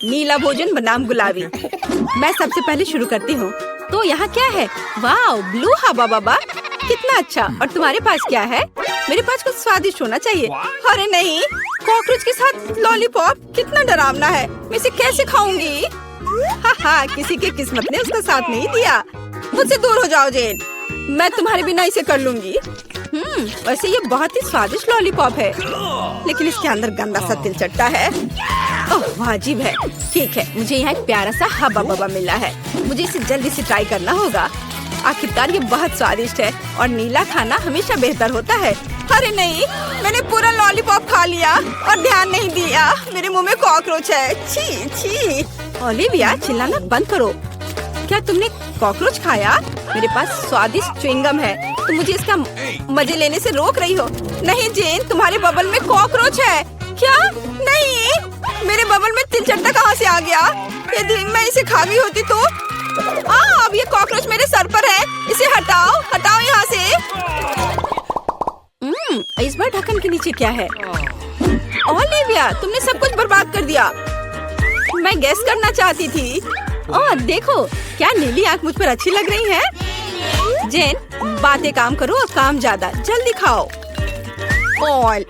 नीला भोजन बनाम गुलाबी। मैं सबसे पहले शुरू करती हूँ। तो यहाँ क्या है? वाह, ब्लू हवा बाबा, कितना अच्छा। और तुम्हारे पास क्या है? मेरे पास कुछ स्वादिष्ट होना चाहिए। अरे नहीं, कॉकरोच के साथ लॉलीपॉप, कितना डरावना है। मैं इसे कैसे खाऊंगी? हाँ, किसी की किस्मत ने उसका साथ नहीं दिया। मुझसे दूर हो जाओ जेन, मैं तुम्हारे बिना इसे कर लूंगी। वैसे ये बहुत ही स्वादिष्ट लॉलीपॉप है, लेकिन इसके अंदर गंदा सा तिल चट्टा है। ओह, वाजिब है। ठीक है, मुझे यहाँ एक प्यारा सा हब्बा बब्बा मिला है। मुझे इसे जल्दी से ट्राई करना होगा। आखिरकार ये बहुत स्वादिष्ट है और नीला खाना हमेशा बेहतर होता है। अरे नहीं, मैंने पूरा लॉलीपॉप खा लिया और ध्यान नहीं दिया। मेरे मुंह में कॉकरोच है। छी छी। ओलिविया, चिल्लाना बंद करो। क्या तुमने कॉकरोच खाया? मेरे पास स्वादिष्ट च्युइंगम है, तुम मुझे इसका मजे लेने से रोक रही हो। नहीं जेन, तुम्हारे बबल में कॉकरोच है। क्या? नहीं, मेरे बबल में तिल चट्टा कहाँ से आ गया? यदि मैं इसे खा गई होती तो। अब ये कॉकरोच मेरे सर पर है। इसे हटाओ, हटाओ यहाँ से। इस बार ढक्कन के नीचे क्या है? ओलिविया, तुमने सब कुछ बर्बाद कर दिया। मैं गेस करना चाहती थी। ओह देखो, क्या नीली आंख मुझ पर अच्छी लग रही है। जेन, बातें काम करो और काम ज्यादा। जल्दी खाओ।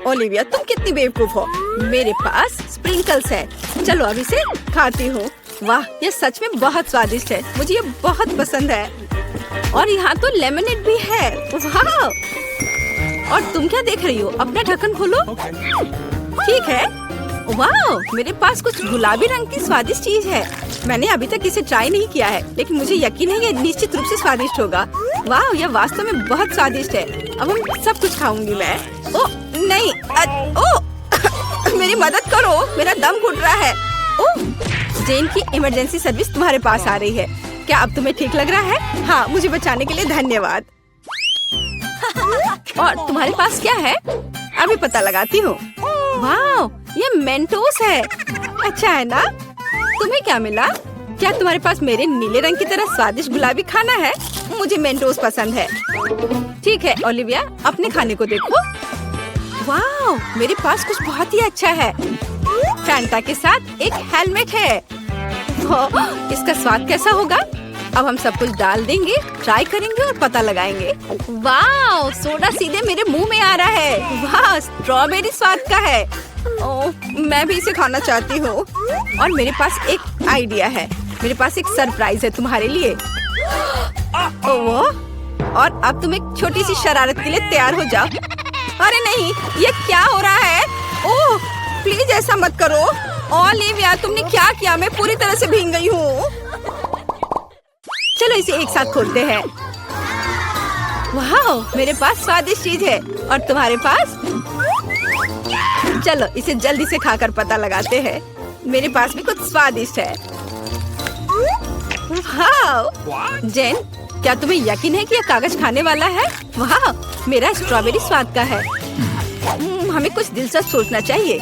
ओलिविया, तुम कितनी बेवकूफ हो। मेरे पास स्प्रिंकल्स है। चलो अब इसे खाती हूँ। वाह, ये सच में बहुत स्वादिष्ट है। मुझे ये बहुत पसंद है। और यहाँ तो लेमनेड भी है। वाह! और तुम क्या देख रही हो? अपना ढक्कन खोलो। ठीक है। वाह, मेरे पास कुछ गुलाबी रंग की स्वादिष्ट चीज है। मैंने अभी तक इसे ट्राई नहीं किया है, लेकिन मुझे यकीन है ये निश्चित रूप से स्वादिष्ट होगा। वाह, यह वास्तव में बहुत स्वादिष्ट है। अब हम सब कुछ खाऊंगी मैं। ओह नहीं, ओह मेरी मदद करो, मेरा दम घुट रहा है। ओह, जेन की इमरजेंसी सर्विस तुम्हारे पास आ रही है। क्या अब तुम्हें ठीक लग रहा है? हाँ, मुझे बचाने के लिए धन्यवाद। और तुम्हारे पास क्या है? अभी पता लगाती हूँ। वाह, ये मेंटोस है। अच्छा है ना? तुम्हें क्या मिला? क्या तुम्हारे पास मेरे नीले रंग की तरह स्वादिष्ट गुलाबी खाना है? मुझे मेंटोस पसंद है। ठीक है ओलिविया, अपने खाने को देखो। वाह, मेरे पास कुछ बहुत ही अच्छा है। फैंटा के साथ एक हेलमेट है। इसका स्वाद कैसा होगा? अब हम सब कुछ डाल देंगे, ट्राई करेंगे और पता लगाएंगे। वाह, सोडा सीधे मेरे मुंह में आ रहा है। वाह, स्ट्रॉबेरी स्वाद का है। ओह, मैं भी इसे खाना चाहती हूँ। और मेरे पास एक आइडिया है। मेरे पास एक सरप्राइज है तुम्हारे लिए। ओह, और अब तुम एक छोटी सी शरारत के लिए तैयार हो जाओ। अरे नहीं, ये क्या हो रहा है? ओह, प्लीज ऐसा मत करो। ओलिविया, तुमने क्या किया? मैं पूरी तरह से भीग गई हूँ। चलो इसे एक साथ खोलते हैं। वाह, मेरे पास स्वादिष्ट चीज है और तुम्हारे पास? चलो इसे जल्दी से खाकर पता लगाते हैं। मेरे पास भी कुछ स्वादिष्ट है। वाह! जेन, क्या तुम्हें यकीन है कि यह कागज खाने वाला है? वाह, मेरा स्ट्रॉबेरी स्वाद का है। हमें कुछ दिलचस्प सोचना चाहिए।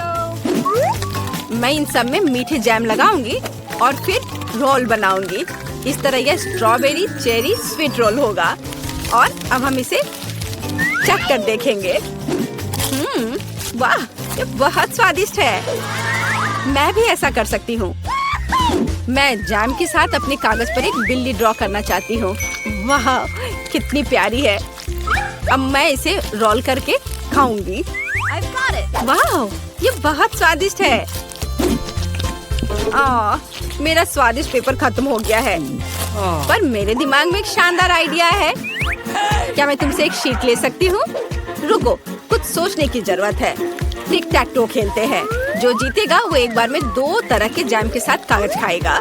मैं इन सब में मीठे जैम लगाऊंगी और फिर रोल बनाऊंगी। इस तरह यह स्ट्रॉबेरी चेरी स्वीट रोल होगा। और अब हम इसे चख कर देखेंगे। वाह, ये बहुत स्वादिष्ट है। मैं भी ऐसा कर सकती हूँ। मैं जैम के साथ अपने कागज पर एक बिल्ली ड्रॉ करना चाहती हूँ। वाह, कितनी प्यारी है। अब मैं इसे रोल करके खाऊंगी। वाह, ये बहुत स्वादिष्ट है। मेरा स्वादिष्ट पेपर खत्म हो गया है। पर मेरे दिमाग में एक शानदार आइडिया है। क्या मैं तुमसे एक शीट ले सकती हूँ? रुको, कुछ सोचने की जरूरत है। टिक टैक टो खेलते हैं। जो जीतेगा वो एक बार में 2 तरह के जैम के साथ कागज खाएगा।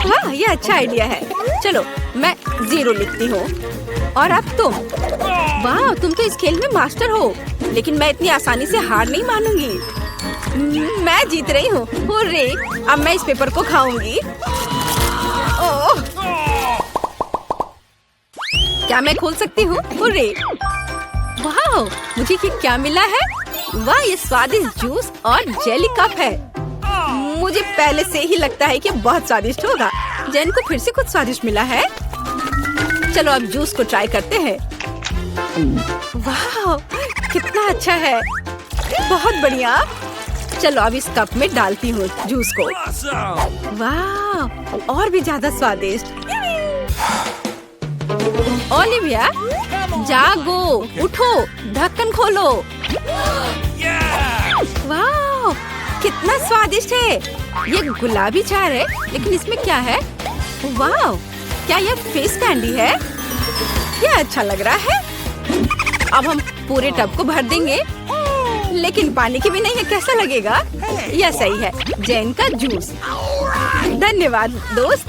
वाह, ये अच्छा आइडिया है। चलो मैं 0 लिखती हूँ। और अब तुम? वाह, तुम तो इस खेल में मास्टर हो। लेकिन मैं इतनी आसानी से हार नहीं मानूंगी। मैं जीत रही हूँ। हुर्रे! अब मैं इस पेपर को खाऊंगी। ओह! क्या मैं खोल सकती हूँ? हुर्रे! वाह, मुझे ये क्या मिला है? वाह, ये स्वादिष्ट जूस और जेली कप है। मुझे पहले से ही लगता है कि बहुत स्वादिष्ट होगा। जेन को फिर से कुछ स्वादिष्ट मिला है। चलो अब जूस को ट्राई करते हैं। वाह, कितना अच्छा है। बहुत बढ़िया। चलो अब इस कप में डालती हूँ जूस को। वाह, और भी ज्यादा स्वादिष्ट। ओलिविया, जागो, उठो, ढक्कन खोलो। वाह, कितना स्वादिष्ट है। ये गुलाबी चार है, लेकिन इसमें क्या है? वाह, क्या यह फिश कैंडी है? यह अच्छा लग रहा है। अब हम पूरे टब को भर देंगे, लेकिन पानी की भी नहीं है। कैसा लगेगा? यह सही है। जैन का जूस। धन्यवाद दोस्त।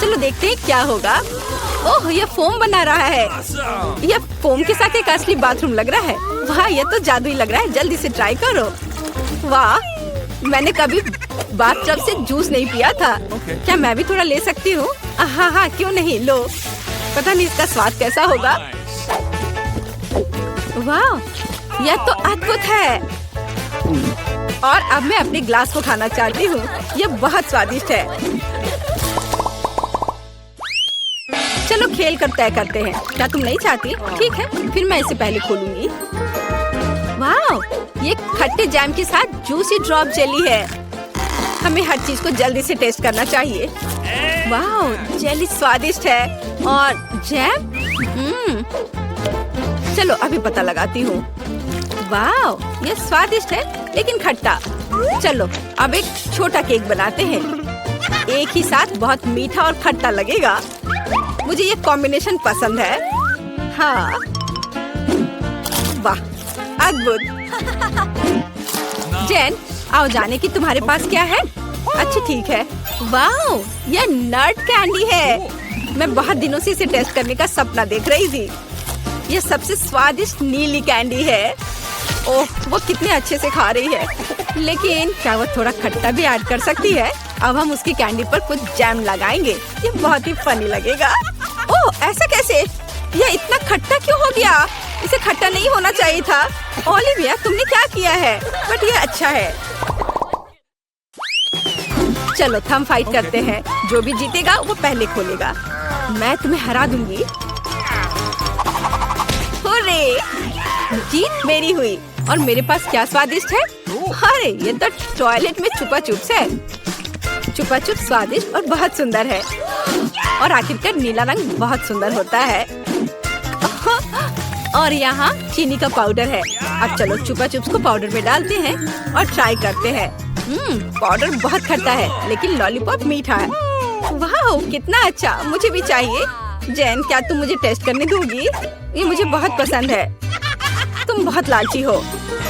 चलो देखते हैं क्या होगा। ओह, यह फोम बना रहा है। यह फोम के साथ एक असली बाथरूम लग रहा है। वाह, यह तो जादुई लग रहा है। जल्दी से ट्राई करो। वाह, मैंने कभी बाथटब से जूस नहीं पिया था। क्या मैं भी थोड़ा ले सकती हूँ? हाँ हाँ, क्यों नहीं, लो। पता नहीं इसका स्वाद कैसा होगा। वाह, यह तो अद्भुत है। और अब मैं अपने ग्लास को खाना चाहती हूँ। यह बहुत स्वादिष्ट है। चलो खेल कर तय करते हैं। क्या तुम नहीं चाहती? ठीक है, फिर मैं इसे पहले खोलूंगी। वाह, ये खट्टे जैम के साथ जूसी ड्रॉप जेली है। हमें हर चीज को जल्दी से टेस्ट करना चाहिए। वाह, जेली स्वादिष्ट है और जैम। चलो अभी पता लगाती हूँ। वाह, ये स्वादिष्ट है लेकिन खट्टा। चलो अब एक छोटा केक बनाते हैं। एक ही साथ बहुत मीठा और खट्टा लगेगा। मुझे ये कॉम्बिनेशन पसंद है। हाँ, वाह, अद्भुत। जैन, आओ जाने की तुम्हारे पास क्या है? अच्छा ठीक है। वाह, यह नट कैंडी है। मैं बहुत दिनों से इसे टेस्ट करने का सपना देख रही थी। यह सबसे स्वादिष्ट नीली कैंडी है। ओह, वो कितने अच्छे से खा रही है। लेकिन क्या वो थोड़ा खट्टा भी ऐड कर सकती है? अब हम उसकी कैंडी पर कुछ जैम लगाएंगे। ये बहुत ही फनी लगेगा। ओह, ऐसा कैसे? यह इतना खट्टा क्यों हो गया? इसे खट्टा नहीं होना चाहिए था। ओलिविया, तुमने क्या किया है? बट यह अच्छा है। चलो थंब फाइट करते हैं। जो भी जीतेगा वो पहले खोलेगा। मैं तुम्हें हरा दूंगी। हुर्रे! जीत मेरी हुई। और मेरे पास क्या स्वादिष्ट है? अरे, ये तो टॉयलेट में छुपा चुप्स है। छुपा चुप्स स्वादिष्ट और बहुत सुंदर है। और आखिरकार नीला रंग बहुत सुंदर होता है। और यहाँ चीनी का पाउडर है। अब चलो छुपा चुप्स को पाउडर में डालते हैं और ट्राई करते हैं। पाउडर बहुत खट्टा है लेकिन लॉलीपॉप मीठा है। वाह, कितना अच्छा। मुझे भी चाहिए। जैन, क्या तुम मुझे टेस्ट करने दोगी? ये मुझे बहुत पसंद है। तुम बहुत लालची हो।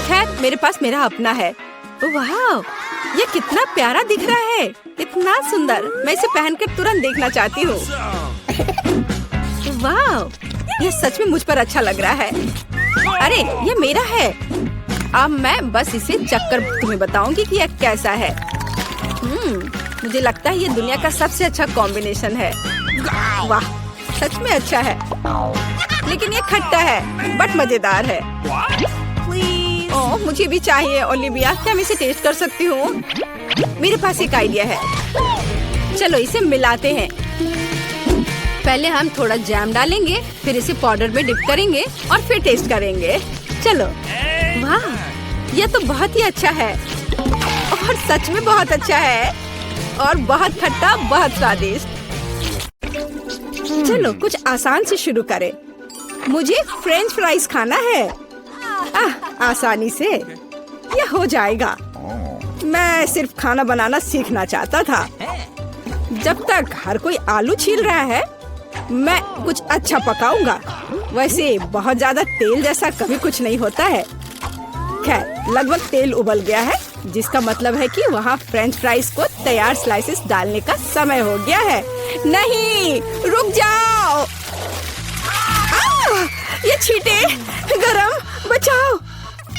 खैर, मेरे पास मेरा अपना है। वाह, ये कितना प्यारा दिख रहा है। इतना सुंदर। मैं इसे पहनकर तुरंत देखना चाहती हूँ। वाह, ये सच में मुझ पर अच्छा लग रहा है। अरे, ये मेरा है। अब मैं बस इसे चखकर तुम्हें बताऊंगी कि यह कैसा है। मुझे लगता है ये दुनिया का सबसे अच्छा कॉम्बिनेशन है। वाह, सच में अच्छा है। लेकिन ये खट्टा है बट मजेदार है। ओह, मुझे भी चाहिए। ओलिविया, क्या मैं इसे टेस्ट कर सकती हूँ? मेरे पास एक आइडिया है। चलो इसे मिलाते हैं। पहले हम थोड़ा जैम डालेंगे, फिर इसे पाउडर में डिप करेंगे और फिर टेस्ट करेंगे। चलो। वाह, यह तो बहुत ही अच्छा है और सच में बहुत अच्छा है और बहुत खट्टा, बहुत स्वादिष्ट। चलो कुछ आसान से शुरू करें। मुझे फ्रेंच फ्राइज खाना है। आसानी से यह हो जाएगा। मैं सिर्फ खाना बनाना सीखना चाहता था। जब तक हर कोई आलू छील रहा है, मैं कुछ अच्छा पकाऊंगा। वैसे बहुत ज्यादा तेल जैसा कभी कुछ नहीं होता है। खैर, लगभग तेल उबल गया है, जिसका मतलब है कि वहाँ फ्रेंच फ्राइज को तैयार स्लाइसेस डालने का समय हो गया है। नहीं, रुक जाओ। ये छींटे, गरम, बचाओ।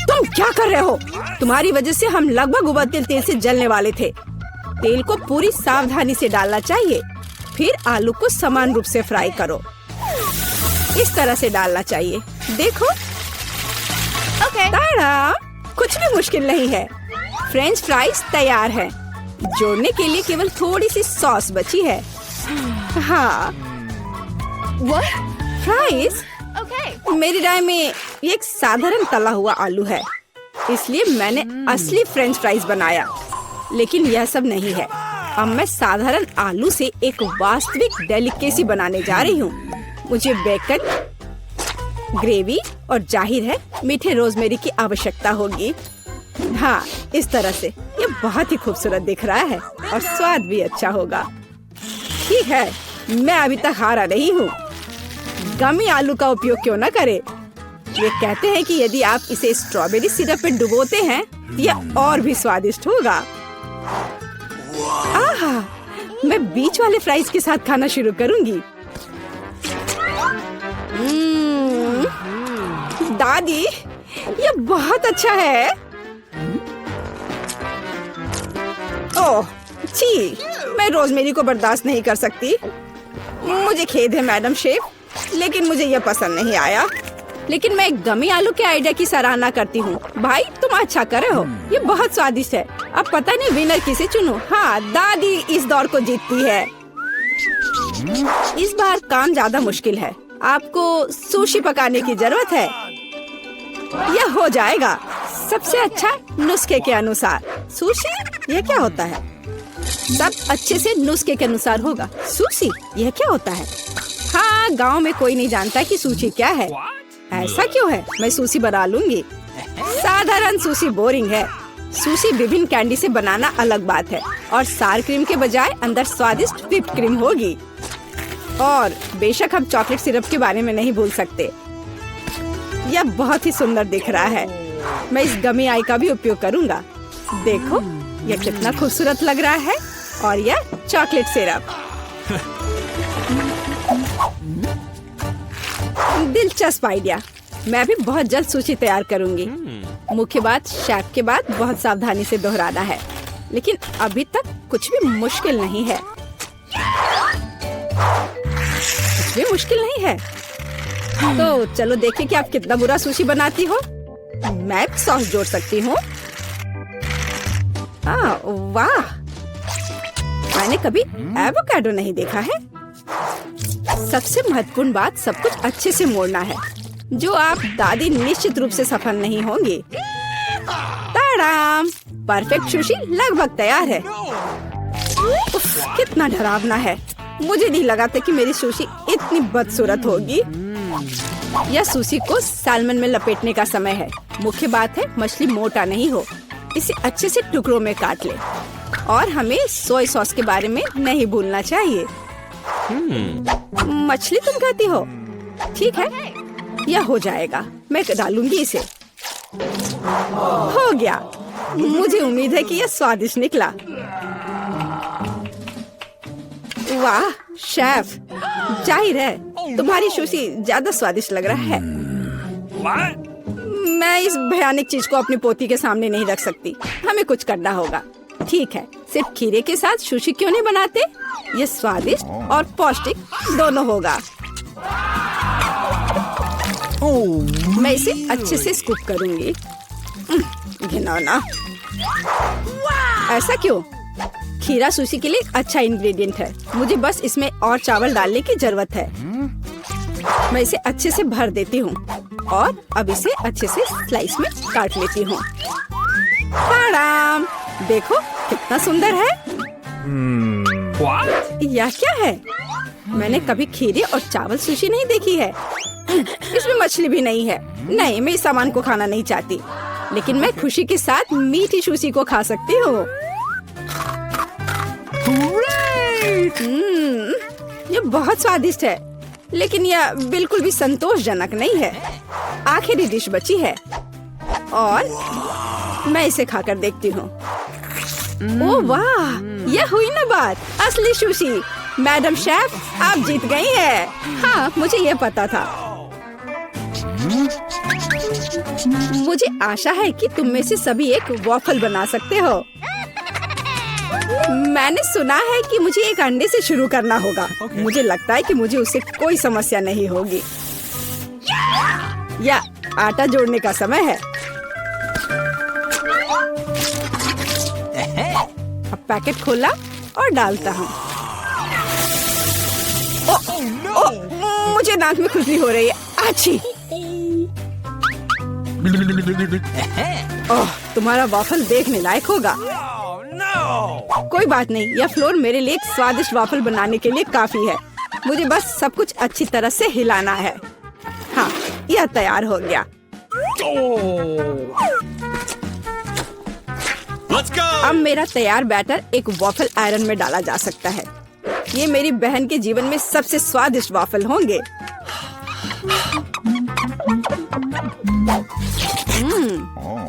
तुम क्या कर रहे हो? तुम्हारी वजह से हम लगभग उबलते तेल से जलने वाले थे। तेल को पूरी सावधानी से डालना चाहिए। फिर आलू को समान रूप से फ्राई करो। इस तरह से डालना चाहिए। देखो, ताड़ा, कुछ भी मुश्किल नहीं है। फ्रेंच फ्राइज तैयार है। जोड़ने के लिए केवल थोड़ी सी सॉस बची है। हाँ, फ्राइज? मेरी राय में ये एक साधारण तला हुआ आलू है। इसलिए मैंने असली फ्रेंच फ्राइज बनाया। लेकिन यह सब नहीं है। अब मैं साधारण आलू से एक वास्तविक डेलिकेसी बनाने जा रही हूँ। मुझे बेकन, ग्रेवी और जाहिर है मीठे रोजमेरी की आवश्यकता होगी। हाँ, इस तरह से ये बहुत ही खूबसूरत दिख रहा है और स्वाद भी अच्छा होगा। ठीक है, मैं अभी तक हारा नहीं हूँ। गमी आलू का उपयोग क्यों न करें? ये कहते हैं कि यदि आप इसे स्ट्रॉबेरी सिरप में डुबोते हैं तो यह और भी स्वादिष्ट होगा। आहा, मैं बीच वाले फ्राइज के साथ खाना शुरू करूंगी। दादी, ये बहुत अच्छा है। ओह, छी, मैं रोजमेरी को बर्दाश्त नहीं कर सकती। मुझे खेद है मैडम शेफ, लेकिन मुझे यह पसंद नहीं आया। लेकिन मैं गमी आलू के आइडिया की सराहना करती हूँ। भाई, तुम अच्छा कर रहे हो। ये बहुत स्वादिष्ट है। अब पता नहीं विनर किसे चुनूं। हाँ, दादी इस दौर को जीतती है। इस बार काम ज्यादा मुश्किल है। आपको सुशी पकाने की जरूरत है। यह हो जाएगा सबसे अच्छा नुस्खे के अनुसार। सुशी, यह क्या होता है? सब अच्छे से नुस्खे के अनुसार होगा। सुशी, यह क्या होता है? हाँ, गांव में कोई नहीं जानता कि सुशी क्या है। ऐसा क्यों है? मैं सुशी बना लूंगी। साधारण सुशी बोरिंग है। सुशी विभिन्न कैंडी से बनाना अलग बात है और सार क्रीम के बजाय अंदर स्वादिष्ट व्हिप्ड क्रीम होगी। और बेशक हम चॉकलेट सिरप के बारे में नहीं भूल सकते। यह बहुत ही सुंदर दिख रहा है। मैं इस गमी आई का भी उपयोग करूंगा। देखो, यह कितना खूबसूरत लग रहा है। और यह चॉकलेट सिरप। दिलचस्प आइडिया। मैं भी बहुत जल्द सूची तैयार करूंगी। मुख्य बात शेफ के बाद बहुत सावधानी से दोहराना है। लेकिन अभी तक कुछ भी मुश्किल नहीं है। कुछ भी मुश्किल नहीं है। तो चलो देखें कि आप कितना बुरा सुशी बनाती हो। मैं सॉस जोड़ सकती हूँ। वाह, मैंने कभी एवोकाडो नहीं देखा है। सबसे महत्वपूर्ण बात, सब कुछ अच्छे से मोड़ना है, जो आप दादी निश्चित रूप से सफल नहीं होंगी। ताड़ाम, परफेक्ट सुशी लगभग तैयार है। उफ, कितना डरावना है। मुझे नहीं लगा था कि मेरी सुशी इतनी बदसूरत होगी। यह सुशी को सैल्मन में लपेटने का समय है। मुख्य बात है मछली मोटा नहीं हो। इसे अच्छे से टुकड़ों में काट ले। और हमें सोया सॉस के बारे में नहीं भूलना चाहिए। मछली तुम खाती हो? ठीक है, यह हो जाएगा। मैं डालूंगी इसे। हो गया। मुझे उम्मीद है कि यह स्वादिष्ट निकला। वाह शेफ, जाहिर है तुम्हारी सुशी ज्यादा स्वादिष्ट लग रहा है। मैं इस भयानक चीज को अपनी पोती के सामने नहीं रख सकती। हमें कुछ करना होगा। ठीक है, सिर्फ खीरे के साथ सुशी क्यों नहीं बनाते? ये स्वादिष्ट और पौष्टिक दोनों होगा। मैं इसे अच्छे से स्कूप करूंगी। घिनौना। ऐसा क्यों? खीरा सुशी के लिए एक अच्छा इंग्रेडिएंट है। मुझे बस इसमें और चावल डालने की जरूरत है। मैं इसे अच्छे से भर देती हूँ और अब इसे अच्छे से स्लाइस में काट लेती हूँ। देखो कितना सुंदर है। यह क्या है? मैंने कभी खीरे और चावल सुशी नहीं देखी है। इसमें मछली भी नहीं है। नहीं, मैं इस सामान को खाना नहीं चाहती। लेकिन मैं खुशी के साथ मीठी सुशी को खा सकती हूँ। ये बहुत स्वादिष्ट है, लेकिन यह बिल्कुल भी संतोषजनक नहीं है। आखिरी डिश बची है और मैं इसे खाकर देखती हूँ। ओह वाह, यह हुई ना बात। असली सुशी। मैडम शेफ, आप जीत गई हैं। हाँ, मुझे यह पता था। मुझे आशा है कि तुम में से सभी एक वॉफल बना सकते हो। मैंने सुना है कि मुझे एक अंडे से शुरू करना होगा। मुझे लगता है कि मुझे उससे कोई समस्या नहीं होगी। या आटा जोड़ने का समय है। अब पैकेट खोला और डालता हूँ। मुझे नाक में खुजली हो रही है। अच्छी। ओह, तुम्हारा वाफल देखने लायक होगा। कोई बात नहीं, यह फ्लोर मेरे लिए एक स्वादिष्ट वाफल बनाने के लिए काफी है। मुझे बस सब कुछ अच्छी तरह से हिलाना है। हाँ, यह तैयार हो गया। अब मेरा तैयार बैटर एक वाफल आयरन में डाला जा सकता है। ये मेरी बहन के जीवन में सबसे स्वादिष्ट वाफल होंगे।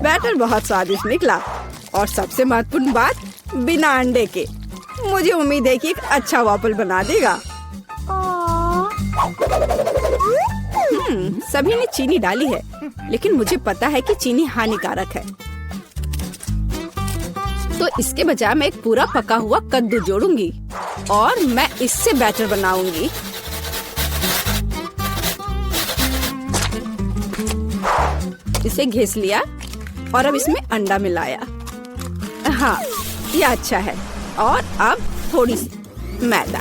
बैटर बहुत स्वादिष्ट निकला और सबसे महत्वपूर्ण बात, बिना अंडे के। मुझे उम्मीद है कि एक अच्छा वाफल बना देगा। सभी ने चीनी डाली है, लेकिन मुझे पता है कि चीनी हानिकारक है। तो इसके बजाय मैं एक पूरा पका हुआ कद्दू जोड़ूंगी और मैं इससे बैटर बनाऊंगी। इसे घिस लिया और अब इसमें अंडा मिलाया। हाँ, ये अच्छा है। और अब थोड़ी सी मैदा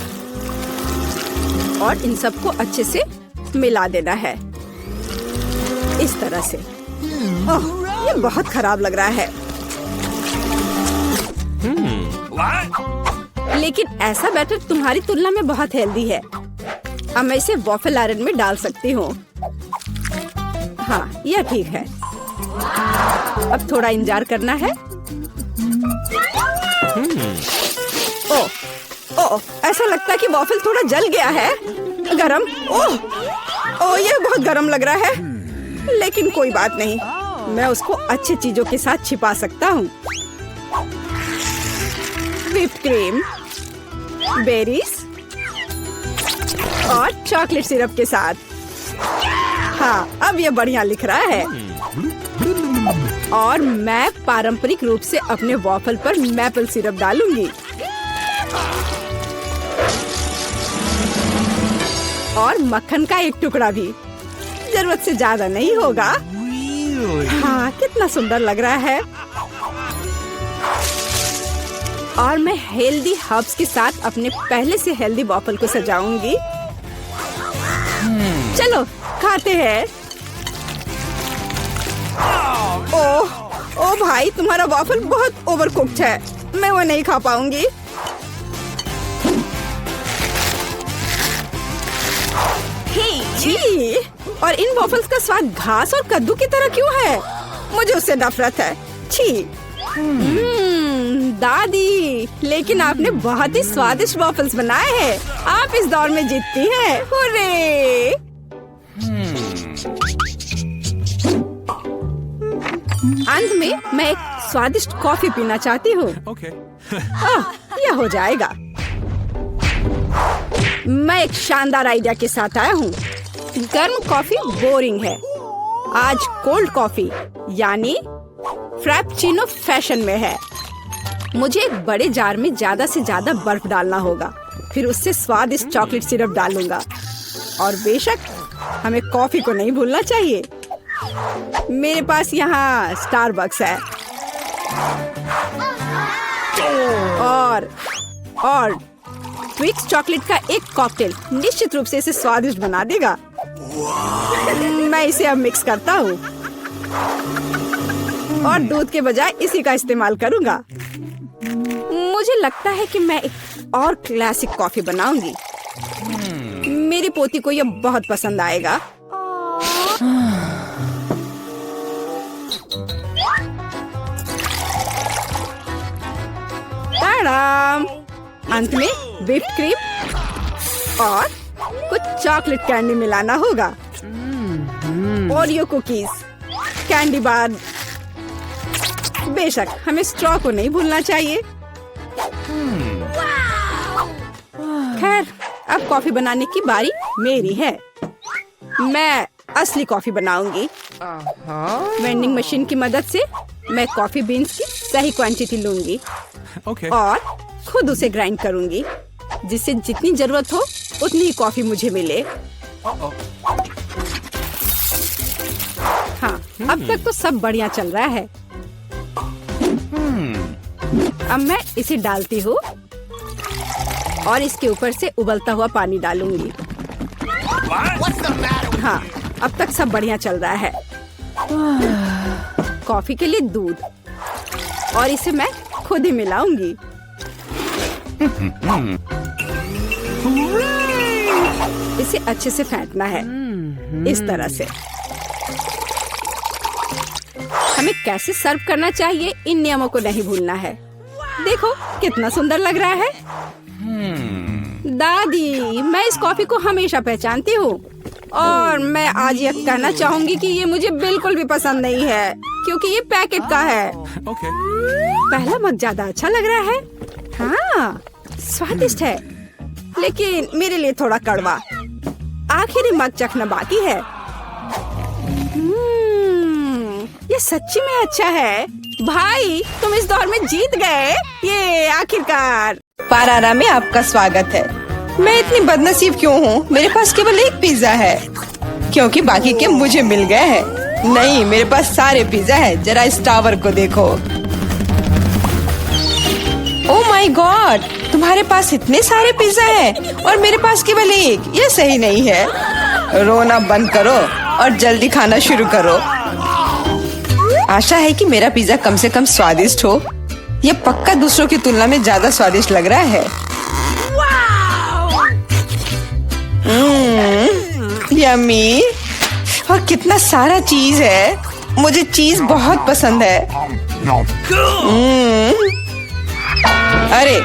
और इन सबको अच्छे से मिला देना है, इस तरह से। ओह, ये बहुत खराब लग रहा है। लेकिन ऐसा बैटर तुम्हारी तुलना में बहुत हेल्दी है। अब मैं इसे वॉफल आयरन में डाल सकती हूँ। हाँ, यह ठीक है। अब थोड़ा इंतजार करना है। ओह, ओह, ऐसा लगता है कि वॉफल थोड़ा जल गया है। गरम। ओह, ओह, यह बहुत गरम लग रहा है। लेकिन कोई बात नहीं, मैं उसको अच्छी चीजों के साथ छिपा सकता हूँ। व्हिप्ड क्रीम, बेरीज और चॉकलेट सिरप के साथ। हाँ, अब ये बढ़िया लिख रहा है। और मैं पारंपरिक रूप से अपने वॉफल पर मैपल सिरप डालूंगी और मक्खन का एक टुकड़ा भी। जरूरत से ज्यादा नहीं होगा। हाँ, कितना सुंदर लग रहा है। और मैं हेल्दी हर्ब्स के साथ अपने पहले से हेल्दी वॉफल को सजाऊंगी। चलो खाते हैं। ओह, ओ भाई, तुम्हारा वॉफल बहुत ओवरकुक्ड है। मैं वो नहीं खा पाऊंगी। छी, और इन वॉफल्स का स्वाद घास और कद्दू की तरह क्यों है? मुझे उससे नफरत है। छी। दादी, लेकिन आपने बहुत ही स्वादिष्ट वॉफल्स बनाए हैं। आप इस दौर में जीतती हैं। हुर्रे! अंत में मैं एक स्वादिष्ट कॉफी पीना चाहती हूँ। यह हो जाएगा। मैं एक शानदार आइडिया के साथ आया हूँ। गर्म कॉफी बोरिंग है। आज कोल्ड कॉफी यानी फ्रैप्पुचिनो फैशन में है। मुझे एक बड़े जार में ज्यादा से ज्यादा बर्फ डालना होगा। फिर उससे स्वादिष्ट चॉकलेट सिरप डालूंगा। और बेशक हमें कॉफी को नहीं भूलना चाहिए। मेरे पास यहाँ स्टारबक्स है और ट्विक्स चॉकलेट का एक कॉकटेल निश्चित रूप से इसे स्वादिष्ट बना देगा। मैं इसे अब मिक्स करता हूँ और दूध के बजाय इसी का इस्तेमाल करूँगा। मुझे लगता है कि मैं एक और क्लासिक कॉफी बनाऊंगी। मेरी पोती को यह बहुत पसंद आएगा। ताड़ाम! अंत में व्हिप्ड क्रीम और कुछ चॉकलेट कैंडी मिलाना होगा। Oreo cookies, candy bar. बेशक हमें स्ट्रॉ को नहीं भूलना चाहिए। खैर, अब कॉफी बनाने की बारी मेरी है। मैं असली कॉफी बनाऊंगी। वेंडिंग मशीन की मदद से मैं कॉफी बीन्स की सही क्वांटिटी लूंगी और खुद उसे ग्राइंड करूंगी, जिससे जितनी जरूरत हो उतनी ही कॉफी मुझे मिले। हाँ, अब तक तो सब बढ़िया चल रहा है। अब मैं इसे डालती हूँ और इसके ऊपर से उबलता हुआ पानी डालूंगी। हाँ, अब तक सब बढ़िया चल रहा है। कॉफी के लिए दूध और इसे मैं खुद ही मिलाऊंगी। इसे अच्छे से फेंटना है, इस तरह से। हमें कैसे सर्व करना चाहिए, इन नियमों को नहीं भूलना है। देखो कितना सुंदर लग रहा है। दादी, मैं इस कॉफी को हमेशा पहचानती हूँ और मैं आज ये कहना चाहूंगी कि ये मुझे बिल्कुल भी पसंद नहीं है, क्योंकि ये पैकेट का है। पहला मग ज्यादा अच्छा लग रहा है। हाँ, स्वादिष्ट है, लेकिन मेरे लिए थोड़ा कड़वा। आखिरी मग चखना बाकी है। ये सच्ची में अच्छा है। भाई, तुम इस दौर में जीत गए। ये आखिरकार। पारारा में आपका स्वागत है। मैं इतनी बदनसीब क्यों हूँ? मेरे पास केवल एक पिज्जा है, क्योंकि बाकी के मुझे मिल गए हैं। नहीं, मेरे पास सारे पिज्जा है। जरा इस टावर को देखो। ओह माय गॉड, तुम्हारे पास इतने सारे पिज्जा हैं और मेरे पास केवल एक। ये सही नहीं है। रोना बंद करो और जल्दी खाना शुरू करो। आशा है कि मेरा पिज्जा कम से कम स्वादिष्ट हो। ये पक्का दूसरों की तुलना में ज्यादा स्वादिष्ट लग रहा है। यम्मी, और कितना सारा चीज है। मुझे चीज बहुत पसंद है। अरे,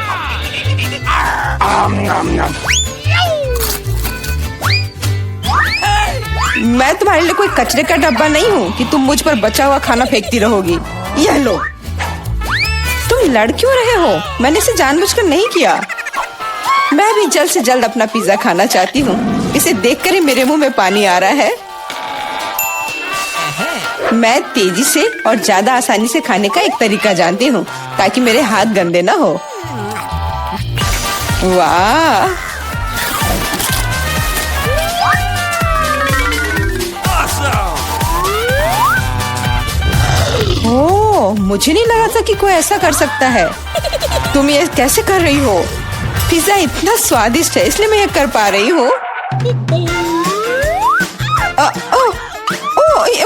मैं तुम्हारे लिए कोई कचरे का डब्बा नहीं हूँ कि तुम मुझ पर बचा हुआ खाना फेंकती रहोगी। यह लो। तुम लड़ क्यों रहे हो? मैंने इसे जानबूझकर नहीं किया। मैं भी जल्द से जल्द अपना पिज्जा खाना चाहती हूँ। इसे देखकर ही मेरे मुंह में पानी आ रहा है। मैं तेजी से और ज्यादा आसानी से खाने का एक तरीका जानती हूँ, ताकि मेरे हाथ गंदे ना हो। वाह, ओह, मुझे नहीं लगा था कि कोई ऐसा कर सकता है। तुम ये कैसे कर रही हो? पिज्जा इतना स्वादिष्ट है, इसलिए मैं ये कर पा रही हूँ।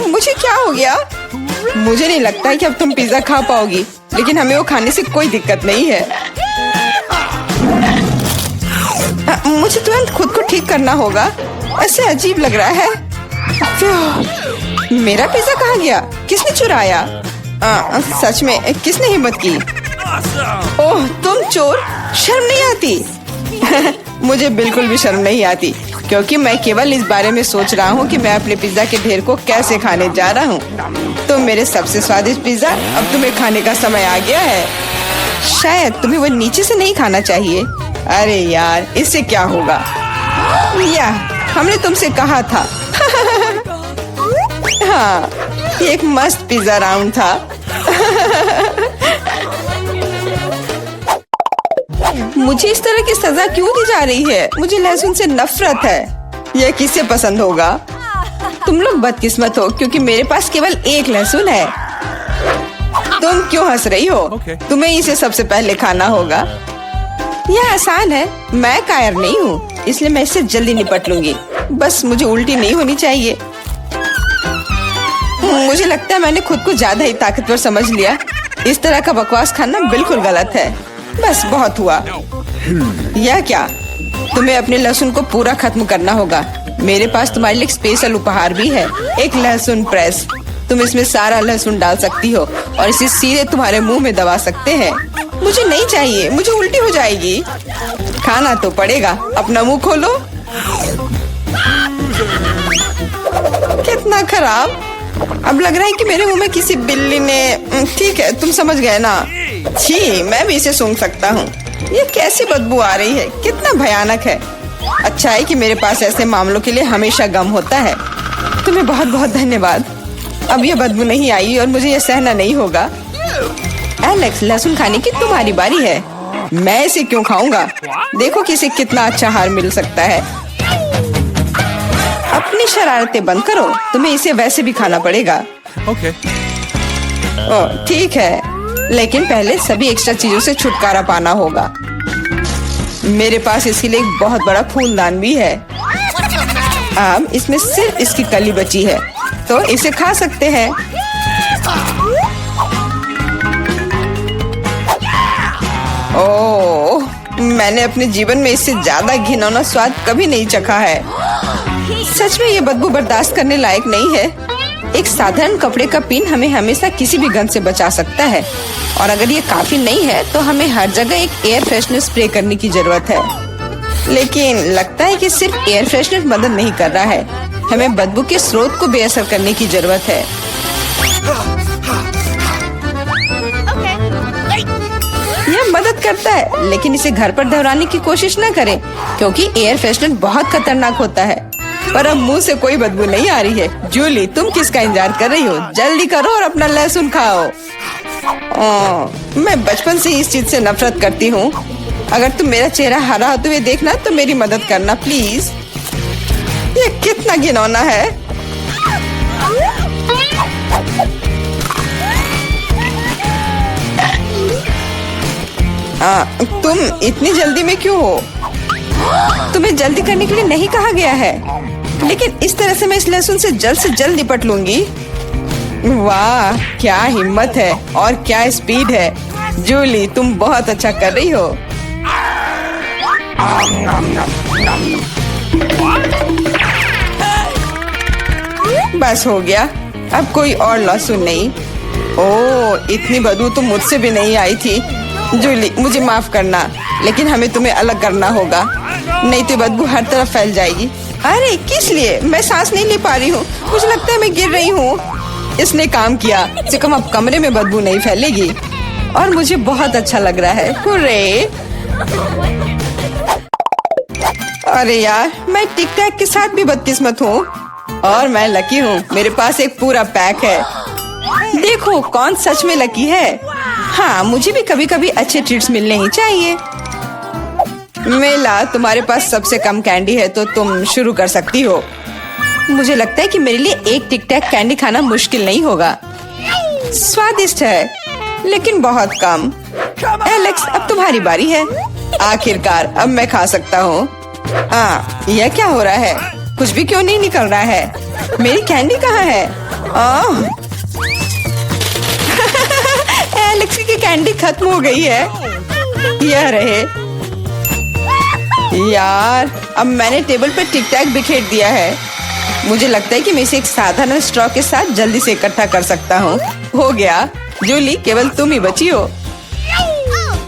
मुझे क्या हो गया? मुझे नहीं लगता है कि अब तुम पिज्जा खा पाओगी, लेकिन हमें वो खाने से कोई दिक्कत नहीं है। मुझे तुरंत खुद को ठीक करना होगा। ऐसे अजीब लग रहा है। मेरा पिज्जा कहाँ गया? किसने चुराया? सच में किसने हिम्मत की? ओह, तुम चोर! शर्म नहीं आती? मुझे बिल्कुल भी शर्म नहीं आती, क्योंकि मैं केवल इस बारे में सोच रहा हूँ कि मैं अपने पिज्जा के ढेर को कैसे खाने जा रहा हूँ। तो मेरे सबसे स्वादिष्ट पिज्जा, अब तुम्हें खाने का समय आ गया है। शायद तुम्हें वो नीचे से नहीं खाना चाहिए। अरे यार, इससे क्या होगा? या, हमने तुमसे कहा था। हाँ, ये एक मस्त पिज्जा राउंड था। मुझे इस तरह की सजा क्यों दी जा रही है? मुझे लहसुन से नफरत है। यह किसे पसंद होगा? तुम लोग बदकिस्मत हो, क्योंकि मेरे पास केवल एक लहसुन है। तुम क्यों हंस रही हो? तुम्हें इसे सबसे पहले खाना होगा। यह आसान है। मैं कायर नहीं हूँ, इसलिए मैं इससे जल्दी निपट लूंगी। बस मुझे उल्टी नहीं होनी चाहिए। मुझे लगता है मैंने खुद को ज्यादा ही ताकतवर समझ लिया। इस तरह का बकवास खाना बिल्कुल गलत है। बस बहुत हुआ। यह क्या? तुम्हें अपने लहसुन को पूरा खत्म करना होगा। मेरे पास तुम्हारे लिए एक स्पेशल उपहार भी है, एक लहसुन प्रेस। तुम इसमें सारा लहसुन डाल सकती हो और इसे सीधे तुम्हारे मुंह में दबा सकते हैं। मुझे नहीं चाहिए, मुझे उल्टी हो जाएगी। खाना तो पड़ेगा। अपना मुंह खोलो। कितना खराब। अब लग रहा है कि मेरे मुंह में किसी बिल्ली ने। ठीक है, तुम समझ गए ना। छी, मैं भी इसे सूंघ सकता हूँ। ये कैसी बदबू आ रही है? कितना भयानक है। अच्छा है कि मेरे पास ऐसे मामलों के लिए हमेशा गम होता है। तुम्हें बहुत बहुत धन्यवाद। अब ये बदबू नहीं आई और मुझे ये सहना नहीं होगा। एलेक्स, लहसुन खाने की तुम्हारी बारी है। मैं इसे क्यों खाऊंगा? देखो कि इसे कितना अच्छा आहार मिल सकता है। अपनी शरारतें बंद करो। तुम्हें इसे वैसे भी खाना पड़ेगा। ओह, ठीक है, लेकिन पहले सभी एक्स्ट्रा चीजों से छुटकारा पाना होगा। मेरे पास इसके लिए एक बहुत बड़ा फूलदान भी है। अब इसमें सिर्फ इसकी कली बची है। तो इसे खा सकते हैं। ओह, मैंने अपने जीवन में इससे ज्यादा घिनौना स्वाद कभी नहीं चखा है। सच में ये बदबू बर्दाश्त करने लायक नहीं है। एक साधारण कपड़े का पिन हमें हमेशा किसी भी गंध से बचा सकता है, और अगर ये काफी नहीं है तो हमें हर जगह एक एयर फ्रेशनर स्प्रे करने की जरूरत है। लेकिन लगता है कि सिर्फ एयर फ्रेशनर मदद नहीं कर रहा है, हमें बदबू के स्रोत को बेअसर करने की जरूरत है। यह मदद करता है, लेकिन इसे घर पर दोहराने की कोशिश न करें, क्योंकि एयर फ्रेशनर बहुत खतरनाक होता है। पर अब मुंह से कोई बदबू नहीं आ रही है। जूली, तुम किसका इंतजार कर रही हो? जल्दी करो और अपना लहसुन खाओ। मैं बचपन से इस चीज से नफरत करती हूँ। अगर तुम मेरा चेहरा हरा होते हुए देखना तो मेरी मदद करना प्लीज। ये कितना घिनौना है। तुम इतनी जल्दी में क्यों हो? तुम्हें जल्दी करने के लिए नहीं कहा गया है, लेकिन इस तरह से मैं इस लहसुन से जल्द निपट लूंगी। वाह, क्या हिम्मत है और क्या स्पीड है। जूली, तुम बहुत अच्छा कर रही हो। बस हो गया, अब कोई और लहसुन नहीं। ओह, इतनी बदबू तो मुझसे भी नहीं आई थी। जूली, मुझे माफ करना, लेकिन हमें तुम्हें अलग करना होगा, नहीं तो बदबू हर तरफ फैल जाएगी। अरे किस लिए? मैं सांस नहीं ले पा रही हूँ, मुझे लगता है मैं गिर रही हूँ। इसने काम किया, से कम अब कमरे में बदबू नहीं फैलेगी, और मुझे बहुत अच्छा लग रहा है। हुर्रे! अरे यार, मैं टिक टैक के साथ भी बदकिस्मत हूँ, और मैं लकी हूँ, मेरे पास एक पूरा पैक है। देखो कौन सच में लकी है। हाँ, मुझे भी कभी कभी अच्छे ट्रीट्स मिलने ही चाहिए। मेला, तुम्हारे पास सबसे कम कैंडी है, तो तुम शुरू कर सकती हो। मुझे लगता है कि मेरे लिए एक टिक टैक कैंडी खाना मुश्किल नहीं होगा। स्वादिष्ट है, लेकिन बहुत कम। एलेक्स, अब तुम्हारी बारी है। आखिरकार अब मैं खा सकता हूँ। यह क्या हो रहा है? कुछ भी क्यों नहीं निकल रहा है? मेरी कैंडी कहाँ है? एलेक्स की कैंडी खत्म हो गई है। यह रहे। यार, अब मैंने टेबल पर टिक टैक बिखेर दिया है। मुझे लगता है कि मैं इसे एक साधारण स्ट्रॉ के साथ जल्दी से इकट्ठा कर सकता हूँ। हो गया। जूली, केवल तुम ही बची हो।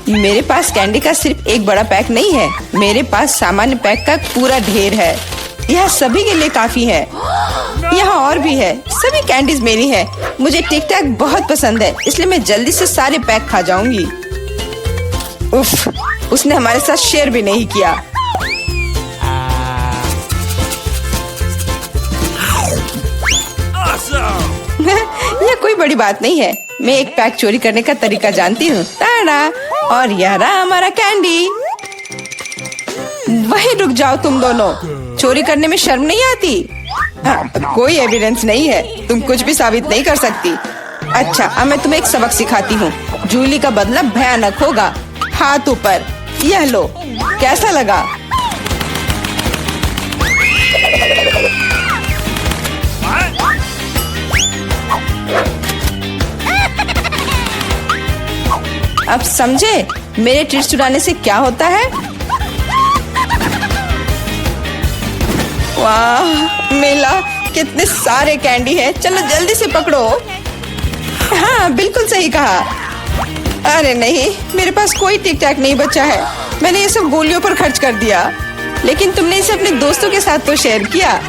मेरे पास कैंडी का सिर्फ एक बड़ा पैक नहीं है, मेरे पास सामान्य पैक का पूरा ढेर है। यह सभी के लिए काफी है। यहाँ और भी है। सभी कैंडीज मेरी है। मुझे टिक टैक बहुत पसंद है, इसलिए मैं जल्दी से सारे पैक खा जाऊंगी। उफ, उसने हमारे साथ शेयर भी नहीं किया। यह कोई बड़ी बात नहीं है। मैं एक पैक चोरी करने का तरीका जानती हूँ। ताड़ा! और यह रहा हमारा कैंडी। वहीं रुक जाओ तुम दोनों। चोरी करने में शर्म नहीं आती? कोई एविडेंस नहीं है, तुम कुछ भी साबित नहीं कर सकती। अच्छा, अब मैं तुम्हें एक सबक सिखाती हूँ। जूली का बदला भयानक होगा। हाथ ऊपर। यह लो, कैसा लगा? अब समझे मेरे ट्रीट्स चुराने से क्या होता है? वाह मेला, कितने सारे कैंडी हैं। चलो जल्दी से पकड़ो। हाँ, बिल्कुल सही कहा। अरे नहीं, मेरे पास कोई टिक टैक नहीं बचा है। मैंने ये सब गोलियों पर खर्च कर दिया। लेकिन तुमने इसे अपने दोस्तों के साथ तो शेयर किया।